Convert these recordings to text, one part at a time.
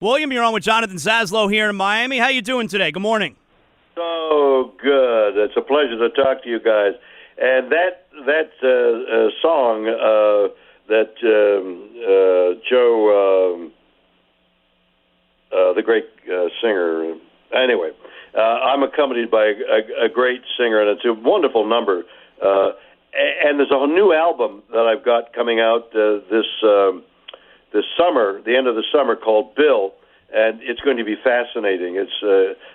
William, you're on with Jonathan Zaslow here in Miami. How you doing today? Good morning. So good. It's a pleasure to talk to you guys. And that song that Joe, the great singer. Anyway, I'm accompanied by a great singer, and it's a wonderful number. And there's a new album that I've got coming out this summer, the end of the summer, called Bill, and it's going to be fascinating.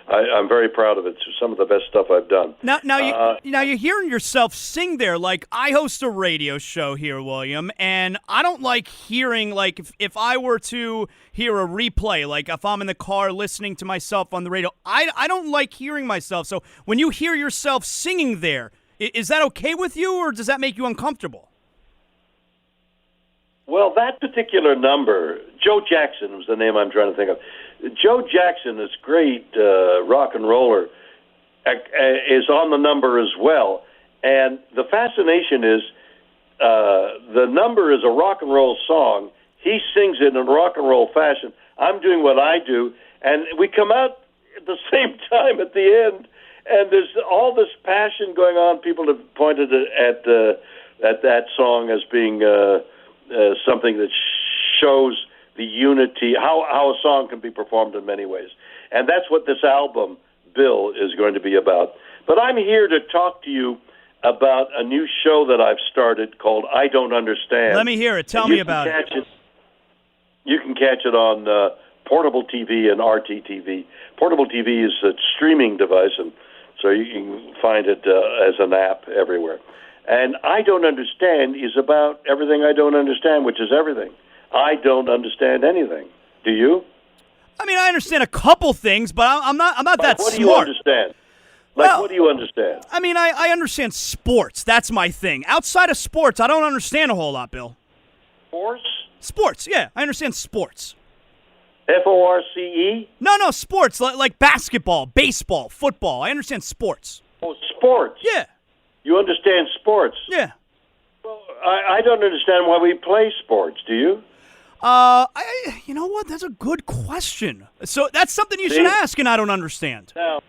I'm very proud of it. It's some of the best stuff I've done. Now you're hearing yourself sing there. Like, I host a radio show here, William, and I don't like hearing, like, if I were to hear a replay, like if I'm in the car listening to myself on the radio, I don't like hearing myself. So when you hear yourself singing there, is that okay with you, or does that make you uncomfortable? Well, that particular number, Joe Jackson was the name I'm trying to think of. Joe Jackson, this great rock and roller, is on the number as well. And the fascination is the number is a rock and roll song. He sings it in a rock and roll fashion. I'm doing what I do, and we come out at the same time at the end, and there's all this passion going on. People have pointed at that song as being something that shows the unity, how a song can be performed in many ways. And that's what this album, Bill, is going to be about. But I'm here to talk to you about a new show that I've started called I Don't Understand. Let me hear it. Tell me about it. You can catch it on Portable TV and RTTV. Portable TV is a streaming device, and so you can find it as an app everywhere. And I Don't Understand is about everything I don't understand, which is everything. I don't understand anything. Do you? I mean, I understand a couple things, but I'm not that smart. What do you understand? What do you understand? I mean, I understand sports. That's my thing. Outside of sports, I don't understand a whole lot, Bill. Sports? Sports, yeah. I understand sports. F-O-R-C-E? No, sports, like basketball, baseball, football. I understand sports. Oh, sports? Yeah. You understand sports? Yeah. Well, I don't understand why we play sports. Do you? You know what? That's a good question. So that's something you should ask, and I don't understand. Now,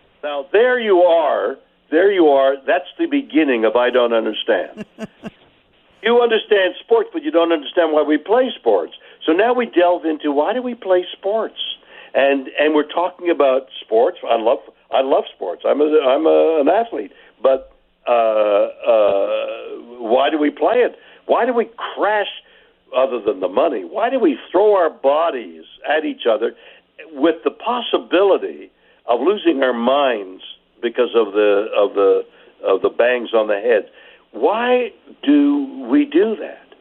there you are. There you are. That's the beginning of I don't understand. You understand sports, but you don't understand why we play sports. So now we delve into why do we play sports, and we're talking about sports. I love sports. I'm an athlete, but why do we play it? Why do we crash? Other than the money, why do we throw our bodies at each other with the possibility of losing our minds because of the bangs on the head? Why do we do that?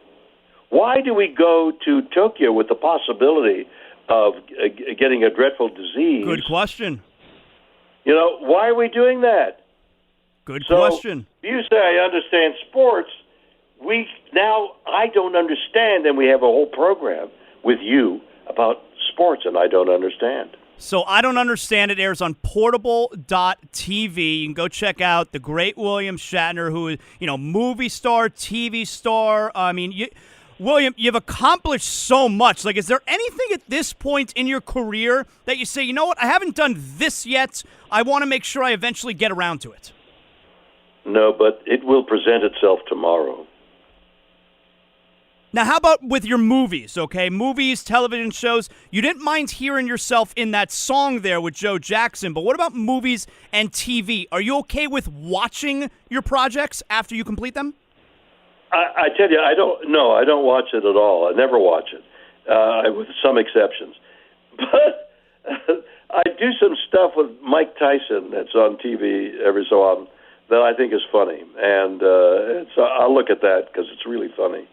Why do we go to Tokyo with the possibility of getting a dreadful disease? Good question. You know, why are we doing that? Good question. You say I understand sports. I don't understand, and we have a whole program with you about sports, and I don't understand. So I Don't Understand. It airs on portable.tv. You can go check out the great William Shatner, who is, movie star, TV star. I mean, William, you've accomplished so much. Like, is there anything at this point in your career that you say, you know what, I haven't done this yet. I want to make sure I eventually get around to it? No, but it will present itself tomorrow. Now, how about with your movies, okay? Movies, television shows. You didn't mind hearing yourself in that song there with Joe Jackson, but what about movies and TV? Are you okay with watching your projects after you complete them? I tell you, I don't watch it at all. I never watch it, with some exceptions. But I do some stuff with Mike Tyson that's on TV every so often that I think is funny, and I'll look at that because it's really funny.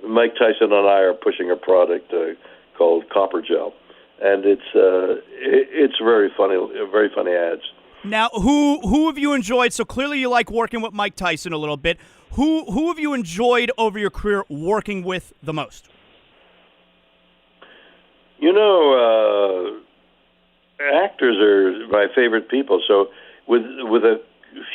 Mike Tyson and I are pushing a product called Copper Gel, and it's very funny ads. Now, who have you enjoyed? So clearly you like working with Mike Tyson a little bit. Who have you enjoyed over your career working with the most? Actors are my favorite people. So with a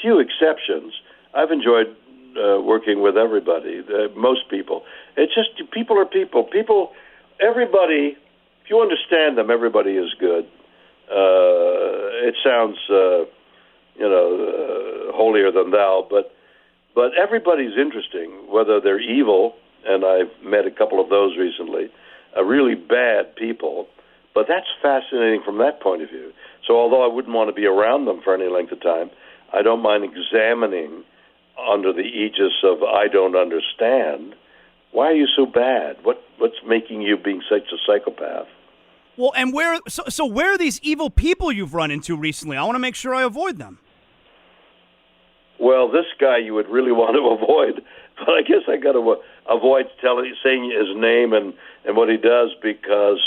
few exceptions, I've enjoyed working with everybody, most people. It's just people are people. Everybody if you understand them, everybody is good. It sounds, holier than thou, but everybody's interesting, whether they're evil, and I've met a couple of those recently, really bad people, but that's fascinating from that point of view. So although I wouldn't want to be around them for any length of time, I don't mind examining under the aegis of I don't understand, why are you so bad? What's making you being such a psychopath? Well, and where are these evil people you've run into recently? I want to make sure I avoid them. Well, this guy you would really want to avoid, but I guess I got to avoid saying his name and what he does because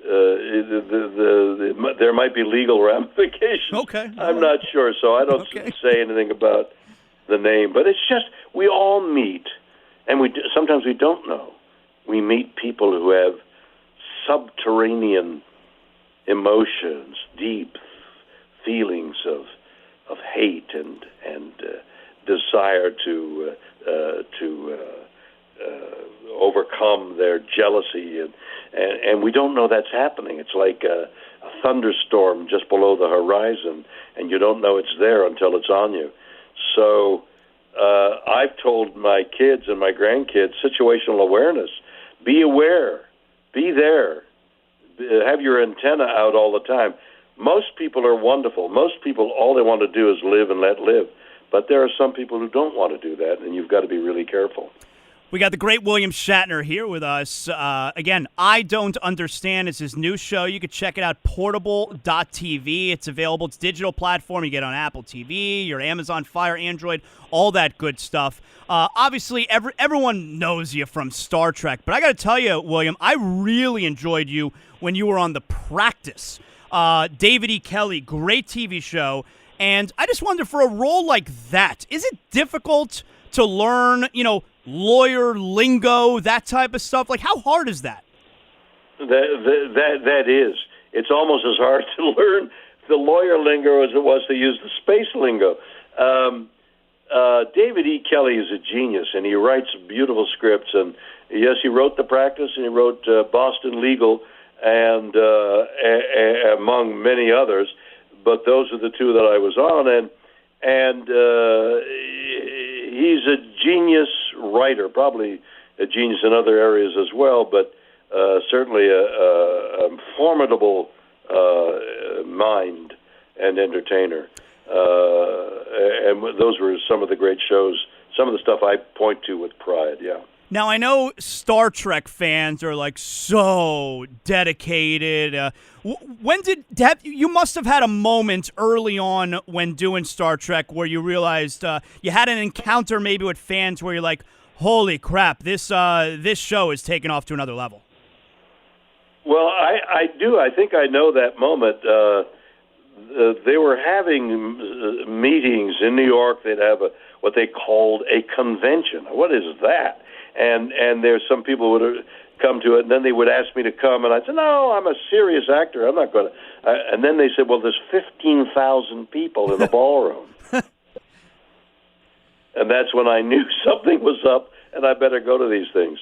there might be legal ramifications. Okay. I'm not sure, so I don't say anything about the name. But it's just we all meet, and sometimes we don't know. We meet people who have subterranean emotions, deep feelings of hate and desire to overcome their jealousy, and we don't know that's happening. It's like a thunderstorm just below the horizon, and you don't know it's there until it's on you. So I've told my kids and my grandkids situational awareness. Be aware. Be there. Have your antenna out all the time. Most people are wonderful. Most people, all they want to do is live and let live. But there are some people who don't want to do that, and you've got to be really careful. We got the great William Shatner here with us. Again, I Don't Understand is his new show. You can check it out, portable.tv. It's available. It's a digital platform. You get on Apple TV, your Amazon Fire, Android, all that good stuff. Obviously, everyone knows you from Star Trek, but I got to tell you, William, I really enjoyed you when you were on The Practice. David E. Kelly, great TV show. And I just wonder, for a role like that, is it difficult to learn, lawyer lingo, that type of stuff? Like, how hard is that? That is. It's almost as hard to learn the lawyer lingo as it was to use the space lingo. David E. Kelly is a genius, and he writes beautiful scripts. And yes, he wrote The Practice, and he wrote Boston Legal, and among many others. But those are the two that I was on, and he's a genius writer, probably a genius in other areas as well, but certainly a formidable mind and entertainer. And those were some of the great shows, some of the stuff I point to with pride, yeah. Now, I know Star Trek fans are so dedicated. You must have had a moment early on when doing Star Trek where you realized you had an encounter maybe with fans where you're like, holy crap, this show is taking off to another level. Well, I do. I think I know that moment. They were having meetings in New York. They'd have what they called a convention. What is that? And there's some people who would come to it, and then they would ask me to come, and I'd say, no, I'm a serious actor. I'm not going to. And then they said, well, there's 15,000 people in the ballroom. And that's when I knew something was up, and I better go to these things.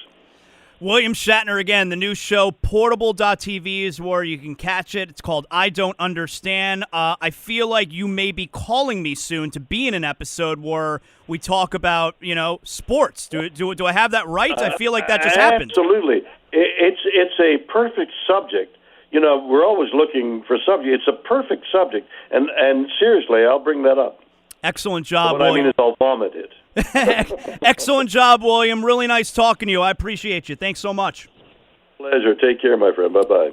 William Shatner, again, the new show, portable.tv is where you can catch it. It's called I Don't Understand. I feel like you may be calling me soon to be in an episode where we talk about, sports. Do I have that right? I feel like that just happened. Absolutely. It's a perfect subject. We're always looking for subject. It's a perfect subject. And seriously, I'll bring that up. Excellent job, William. What I mean is I'll vomit it. Excellent job, William. Really nice talking to you. I appreciate you. Thanks so much. Pleasure. Take care, my friend. Bye-bye.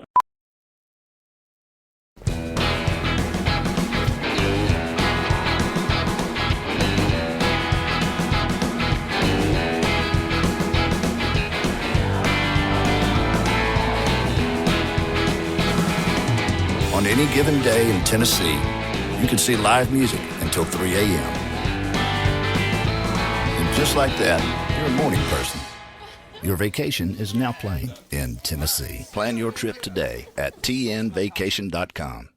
On any given day in Tennessee, you can see live music until 3 a.m. And just like that, you're a morning person. Your vacation is now playing in Tennessee. Plan your trip today at tnvacation.com.